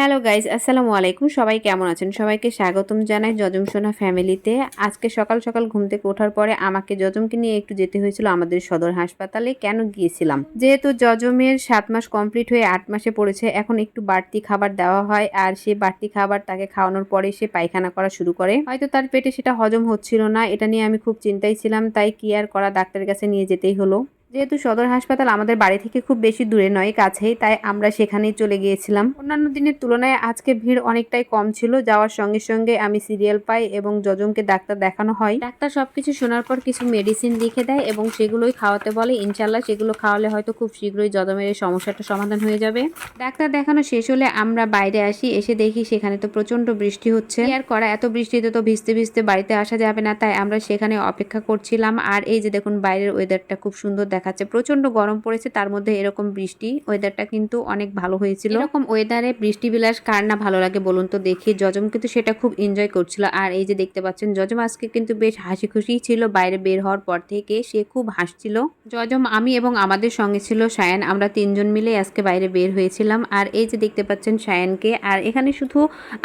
Hello guys, আসসালামু আলাইকুম। সবাই কেমন আছেন? সবাইকে স্বাগতম জানাই যজম সোনা ফ্যামিলিতে। আজকে সকাল সকাল ঘুম থেকে ওঠার পরে আমাকে যজমকে নিয়ে একটু যেতে হয়েছিল আমাদের সদর হাসপাতালে। কেন গিয়েছিলাম? যেহেতু যজমের 7 মাস কমপ্লিট হয়ে 8 মাসে পড়েছে, এখন একটু বাড়তি খাবার দেওয়া হয়। আর সেই বাড়তি খাবার তাকে খাওয়ানোর পরে সে পায়খানা করা শুরু করে। হয়তো তার পেটে সেটা হজম হচ্ছিল না, এটা নিয়ে আমি খুব চিন্তায় ছিলাম। তাই কি আর করা, ডাক্তারের কাছে নিয়ে যেতেই হলো। যেহেতু সদর হাসপাতাল আমাদের বাড়ি থেকে খুব বেশি দূরে নয়, কাছেই, তাই আমরা সেখানেই চলে গিয়েছিলাম। অন্যান্য দিনের তুলনায় আজকে ভিড় অনেকটাই কম ছিল। যাওয়ার সঙ্গে সঙ্গে আমি সিরিয়াল পাই এবং যজমকে ডাক্তার দেখানো হয়। ডাক্তার সবকিছু শোনার পর কিছু মেডিসিন লিখে দেয় এবং সেগুলোই খাওয়াতে বলে। ইনশাল্লাহ সেগুলো খাওয়ালে হয়তো খুব শীঘ্রই যজমের এই সমস্যাটা সমাধান হয়ে যাবে। ডাক্তার দেখানো শেষ হলে আমরা বাইরে আসি, এসে দেখি সেখানে তো প্রচন্ড বৃষ্টি হচ্ছে। আর করা এত বৃষ্টিতে তো ভিজতে ভিজতে বাড়িতে আসা যাবে না, তাই আমরা সেখানে অপেক্ষা করছিলাম। আর এই যে দেখুন, বাইরের ওয়েদারটা খুব সুন্দর দেখাচ্ছে। প্রচন্ড গরম পড়েছে, তার মধ্যে এরকম বৃষ্টি, ওয়েদারটা কিন্তু অনেক ভালো হয়েছিল। এরকম ওয়েদারে বৃষ্টি বিলাস কার না ভালো লাগে বলুন তো দেখি। যজম কিন্তু সেটা খুব এনজয় করছিল। আর এই যে দেখতে পাচ্ছেন, যজম আজকে কিন্তু বেশ হাসি খুশি ছিল। বাইরে বের হওয়ার পর থেকে সে খুব হাসছিল। যজম, আমি এবং আমাদের সঙ্গে ছিল সায়ান, আমরা তিনজন মিলে আজকে বাইরে বের হয়েছিলাম। আর এই যে দেখতে পাচ্ছেন সায়ানকে। আর এখানে শুধু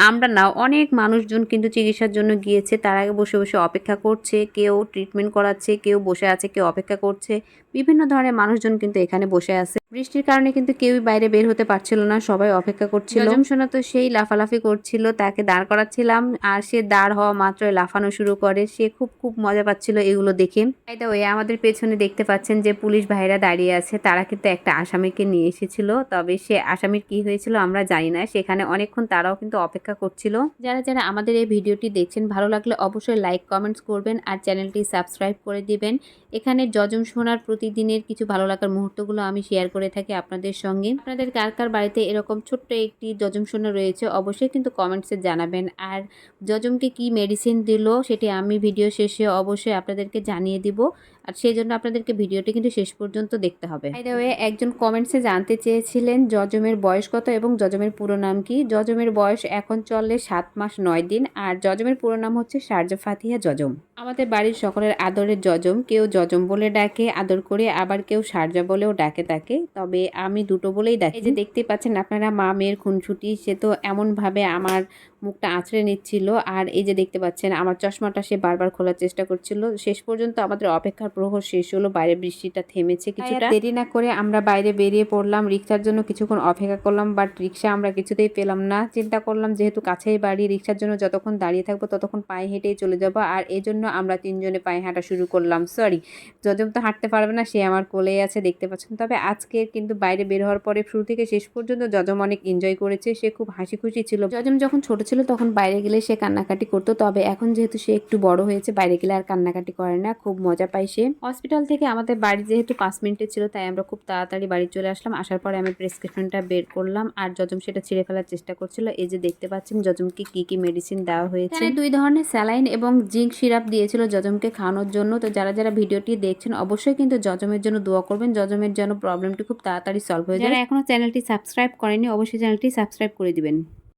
আমরা না, অনেক মানুষজন কিন্তু চিকিৎসার জন্য গিয়েছে। তার আগে বসে বসে অপেক্ষা করছে, কেউ ট্রিটমেন্ট করাচ্ছে, কেউ বসে আছে, কেউ অপেক্ষা করছে। বিভিন্ন ধরনের মানুষজন কিন্তু এখানে বসে আছে। বৃষ্টির কারণে কিন্তু কেউই বাইরে বের হতে পারছিল না, সবাই অপেক্ষা করছিল। যজম সোনা তো সেই লাফালাফি করছিল, তাকে দাঁড় করাচ্ছিলাম আর সে দাঁড় হওয়া মাত্রই লাফানো শুরু করে। সে খুব খুব মজা পাচ্ছিল এগুলো দেখে। বাই দ্য ওয়ে, আমাদের পেছনে দেখতে পাচ্ছেন যে পুলিশ ভাইরা দাঁড়িয়ে আছে, তারা কিন্তু একটা আসামিকে নিয়ে এসেছিল। তবে সে আসামির কি হয়েছিল আমরা জানি না। সেখানে অনেকক্ষণ তারাও কিন্তু অপেক্ষা করছিল। যারা যারা আমাদের এই ভিডিওটি দেখছেন, ভালো লাগলে অবশ্যই লাইক কমেন্টস করবেন আর চ্যানেলটি সাবস্ক্রাইব করে দিবেন। এখানে যজম সোনার প্রতিদিনের কিছু ভালো লাগার মুহূর্তগুলো আমি শেয়ার করে থাকি আপনাদের সঙ্গে। আপনাদের কার কার বাড়িতে এরকম ছোট্ট একটি যজম সোনা রয়েছে অবশ্যই কিন্তু কমেন্টসে জানাবেন। আর যজমকে কি মেডিসিন দিল সেটি আমি ভিডিও শেষে অবশ্যই আপনাদেরকে জানিয়ে দিব। আর সেই জন্য আপনাদেরকে ভিডিওটি কিন্তু শেষ পর্যন্ত দেখতে হবে। বাই দ্য ওয়ে, একজন কমেন্টসে জানতে চেয়েছিলেন যজমের বয়স কত এবং যজমের পুরো নাম কি। যজমের বয়স এখন চলে 7 মাস 9 দিন। আর যজমের পুরো নাম হচ্ছে শারজা ফাতিহা যজম। আমাদের বাড়ির সকলের আদরের যজম। কেউ যজম বলে ডাকে আদর করে, আবার কেউ শারজা বলেও ডাকে তাকে। তবে আমি দুটো বলেই ডাকি। এই যে দেখতে পাচ্ছেন আপনারা, মা মেয়ের খুনসুটি। সে তো এমন ভাবে আমার মুখটা আঁচড়ে নিচ্ছিল। আর এই যে দেখতে পাচ্ছেন আমার চশমাটা সে বারবার খোলার চেষ্টা করছিল। শেষ পর্যন্ত আমাদের অপেক্ষার প্রহর শেষ হলো, বাইরে বৃষ্টিটা থেমেছে কিছুটা। দেরি না করে আমরা বাইরে বেরিয়ে পড়লাম। রিক্সার জন্য কিছুক্ষণ অপেক্ষা করলাম, বাট রিক্সা আমরা কিছুতেই পেলাম না। চিন্তা করলাম যেহেতু কাছেই বাড়ি, রিক্সার জন্য যতক্ষণ দাঁড়িয়ে থাকবো ততক্ষণ পায়ে হেঁটেই চলে যাবো। আর এই জন্য আমরা তিনজনে পায়ে হাঁটা শুরু করলাম। সরি, যজম তো হাঁটতে পারবে না, সে আমার কোলেই আছে দেখতে পাচ্ছেন। তবে আজকে কিন্তু বাইরে বের হওয়ার পরে শুরু থেকে শেষ পর্যন্ত যজম অনেক এনজয় করেছে। সে খুব হাসি খুশি ছিল। যজম যখন ছোট ছিল তখন বাইরে গেলে সে কান্নাকাটি করতো। তবে এখন যেহেতু সে একটু বড় হয়েছে, বাইরে গেলে আর কান্নাকাটি করে না, খুব মজা পায় সে। হসপিটাল থেকে আমাদের বাড়ি যেহেতু 5 মিনিটের ছিল, তাই আমরা খুব তাড়াতাড়ি বাড়ি চলে আসলাম। আসার পরে আমি প্রেসক্রিপশনটা বের করলাম আর যজম সেটা ছিঁড়ে ফেলার চেষ্টা করছিল। এই যে দেখতে পাচ্ছেন যজমকে কি কি মেডিসিন দেওয়া হয়েছে। 2 ধরনের স্যালাইন এবং জিঙ্ক সিরাপ দিয়েছিল যজমকে খাওয়ানোর জন্য। তো যারা যারা ভিডিওটি দেখছেন অবশ্যই কিন্তু যজমের জন্য দোয়া করবেন, যজমের জন্য প্রবলেমটি খুব তাড়াতাড়ি সলভ হয়ে যায়। যারা এখনো চ্যানেলটি সাবস্ক্রাইব করেনি অবশ্যই চ্যানেলটি সাবস্ক্রাইব করে দিবেন।